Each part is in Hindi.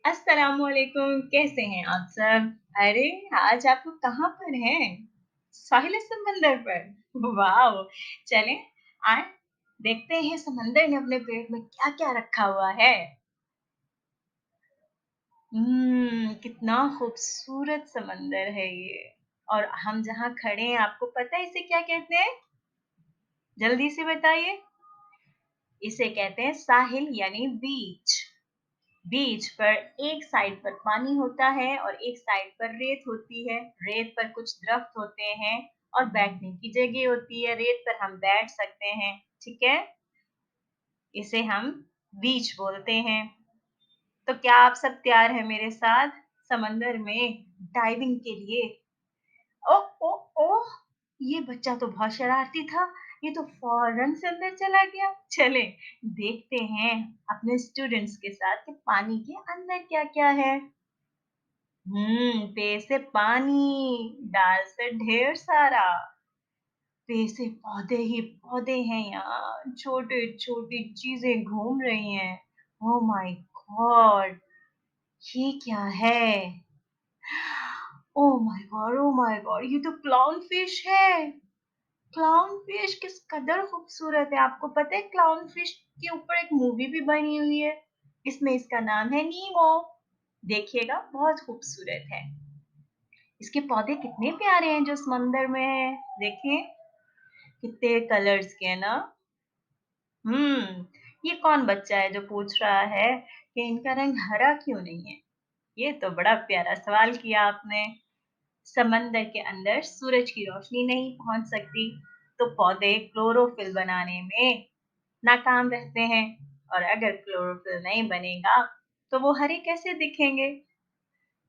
अस्सलामुअलैकुम, कैसे हैं आप सब? अरे, आज आप लोग कहाँ पर हैं? साहिल समंदर पर। वाओ! चलें आएँ देखते हैं समंदर ने अपने पेट में क्या-क्या रखा हुआ है। कितना खूबसूरत समंदर है ये। और हम जहाँ खड़े हैं आपको पता है इसे क्या कहते हैं? जल्दी से बताइए। इसे कहते हैं साहिल यानी बीच। बीच पर एक साइड पर पानी होता है और एक साइड पर रेत होती है। रेत पर कुछ दरख्त होते हैं और बैठने की जगह होती है। रेत पर हम बैठ सकते हैं, ठीक है? इसे हम बीच बोलते हैं। तो क्या आप सब तैयार हैं मेरे साथ समंदर में डाइविंग के लिए? ओह ओह ओह! ये बच्चा तो बहुत शरारती था। ये तो फौरन से अंदर चला गया। चलें देखते हैं अपने स्टूडेंट्स के साथ कि पानी के अंदर क्या-क्या है। पे से पानी, डाल से ढेर सारा, पे से पौधे ही पौधे हैं यार, छोटी-छोटी चीज़ें घूम रही हैं। ओह माय गॉड! ये क्या है? ओह माय गॉड! ये तो क्लाउन फिश है। क्लाउन फिश किस कदर खूबसूरत है। आपको पता है क्लाउन फिश के ऊपर एक मूवी भी बनी हुई है। इसमें इसका नाम है नीमो। देखिएगा बहुत खूबसूरत है। इसके पौधे कितने प्यारे हैं जो समंदर में हैं। देखें कितने कलर्स के हैं ना। हम्म ये कौन बच्चा है जो पूछ रहा है कि इनका रंग हरा क्यों नहीं है? ये तो बड़ा प्यारा सवाल किया आपने। समंदर के अंदर सूरज की रोशनी नहीं पहुंच सकती, तो पौधे क्लोरोफिल बनाने में नाकाम रहते हैं। और अगर क्लोरोफिल नहीं बनेगा तो वो हरे कैसे दिखेंगे?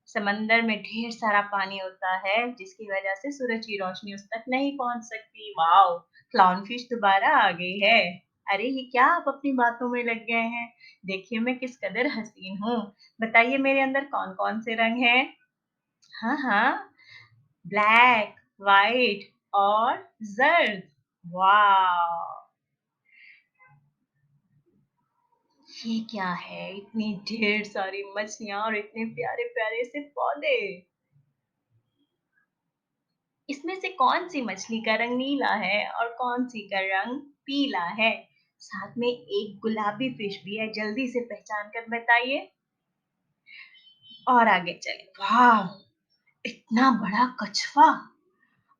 समंदर में ढेर सारा पानी होता है जिसकी वजह से सूरज की रोशनी उस तक नहीं पहुंच सकती। वाओ! क्लाउनफिश दोबारा आ गई है। अरे ये क्या आप अपनी बातों में लग गए हैं? देखिए मैं किस कदर हसीन हूँ। बताइए मेरे अंदर कौन-कौन से रंग हैं? हाँ, हाँ, ब्लैक, व्हाइट और जर्द। वाओ! ये क्या है? इतनी ढेर सारी मछलियाँ और इतने प्यारे-प्यारे से पौधे। इसमें से कौन-सी मछली का रंग नीला है और कौन-सी का रंग पीला है? साथ में एक गुलाबी फिश भी है, जल्दी से पहचान कर बताइए। और आगे चलें। वाह! इतना बड़ा कछुआ!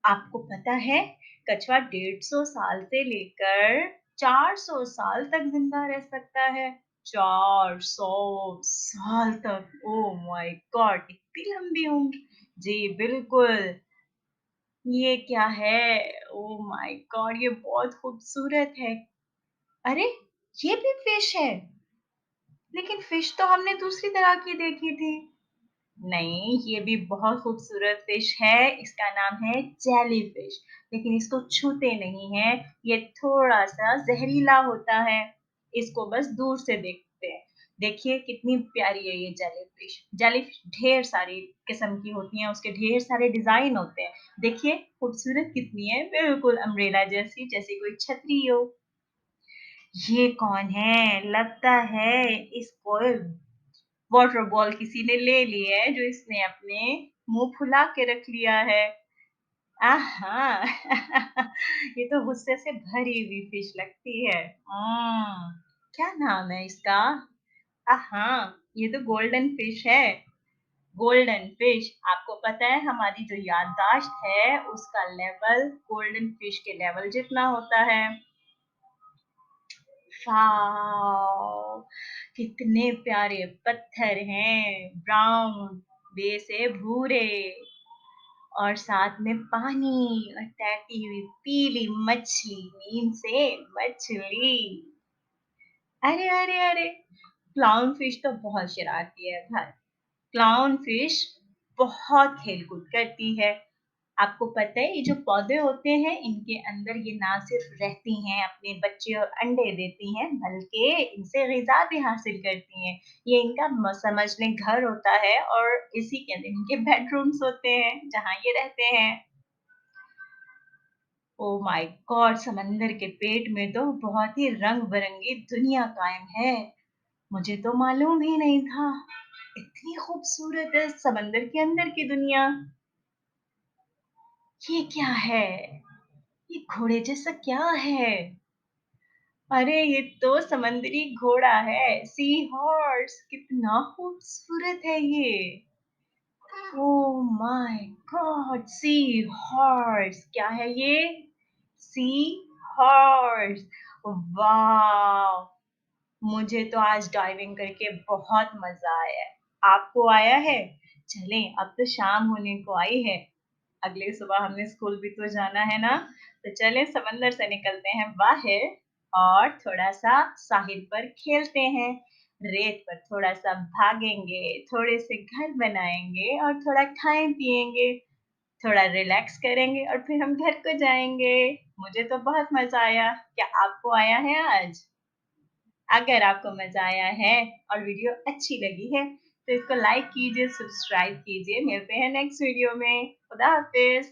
आपको पता है कछुआ 150 साल से लेकर 400 साल तक जिंदा रह सकता है। 400 साल तक! ओह माय गॉड! इतनी लंबी उम्र! जी बिल्कुल। ये क्या है? ओह माय गॉड! ये बहुत खूबसूरत है। अरे! ये भी फिश है। लेकिन फिश तो हमने दूसरी तरह की देखी थी। नहीं, ये भी बहुत खूबसूरत फिश है। इसका नाम है जेलीफिश। लेकिन इसको छूते नहीं हैं। ये थोड़ा-सा ज़हरीला होता है। इसको बस दूर से देखते हैं। देखिए कितनी प्यारी है ये जेलीफिश। जेलीफिश ढेर सारी किस्म की होती हैं, उसके ढेर सारे डिज़ाइन होते हैं। देखिए खूबसूरत कितनी है, बिल्कुल अम्ब्रेला जैसी, जैसे कोई छतरी हो। ये कौन है? लगता है इसको वाटर बॉल किसी ने ले ली है जो इसने अपने मुंह फुला के रख लिया है। आहा! ये तो गुस्से से भरी हुई फिश लगती है। क्या नाम है इसका? आहा! ये तो गोल्डन फिश है। Golden fish. आपको पता है हमारी जो याददाश्त है उसका लेवल गोल्डन फिश के लेवल जितना होता है। वाओ! कितने प्यारे पत्थर हैं, ब्राउन बे से भूरे और साथ में पानी और तैरती हुई पीली मछली, नीम से मछली। अरे, अरे, अरे! क्लाउन फिश तो बहुत शरारती है भाई। क्लाउन फिश बहुत खेल-कूद करती है। आपको पता है ये जो पौधे होते हैं इनके अंदर ये ना सिर्फ रहती हैं, अपने बच्चे और अंडे देती हैं, बल्कि इनसे ग़िज़ा भी हासिल करती हैं। ये इनका समझ लें घर होता है और इसी के अंदर इनके बेडरूम्स होते हैं, जहाँ ये रहते हैं। ओह माय गॉड! समंदर के पेट में तो बहुत ही रंग-बिरंगी दुनिया कायम है। मुझे तो मालूम ही नहीं था। इतनी खूबसूरत है समंदर के अंदर की दुनिया। ये क्या है? ये घोड़े जैसा क्या है? अरे ये तो समुद्री घोड़ा है, सी हॉर्स। कितना खूबसूरत है ये। Oh my God! Sea horse क्या है ये? Sea horse. वाह! मुझे तो आज डाइविंग करके बहुत मज़ा आया है। आपको आया है? चलें, अब तो शाम होने को आई है। अगली सुबह हमें स्कूल भी तो जाना है ना? तो चलें समंदर से निकलते हैं बाहर और थोड़ा-सा साहिल पर खेलते हैं। रेत पर थोड़ा-सा भागेंगे, थोड़े से घर बनाएँगे और थोड़ा खाएँ-पिएँगे, थोड़ा रिलैक्स करेंगे और फिर हम घर को जाएँगे। मुझे तो बहुत मज़ा आया। क्या आपको आया है आज? अगर आपको मज़ा आया है और वीडियो अच्छी लगी है, तो इसको लाइक कीजिए, सब्सक्राइब कीजिए। मिलते हैं नेक्स्ट वीडियो में। खुदा हाफ़िज़।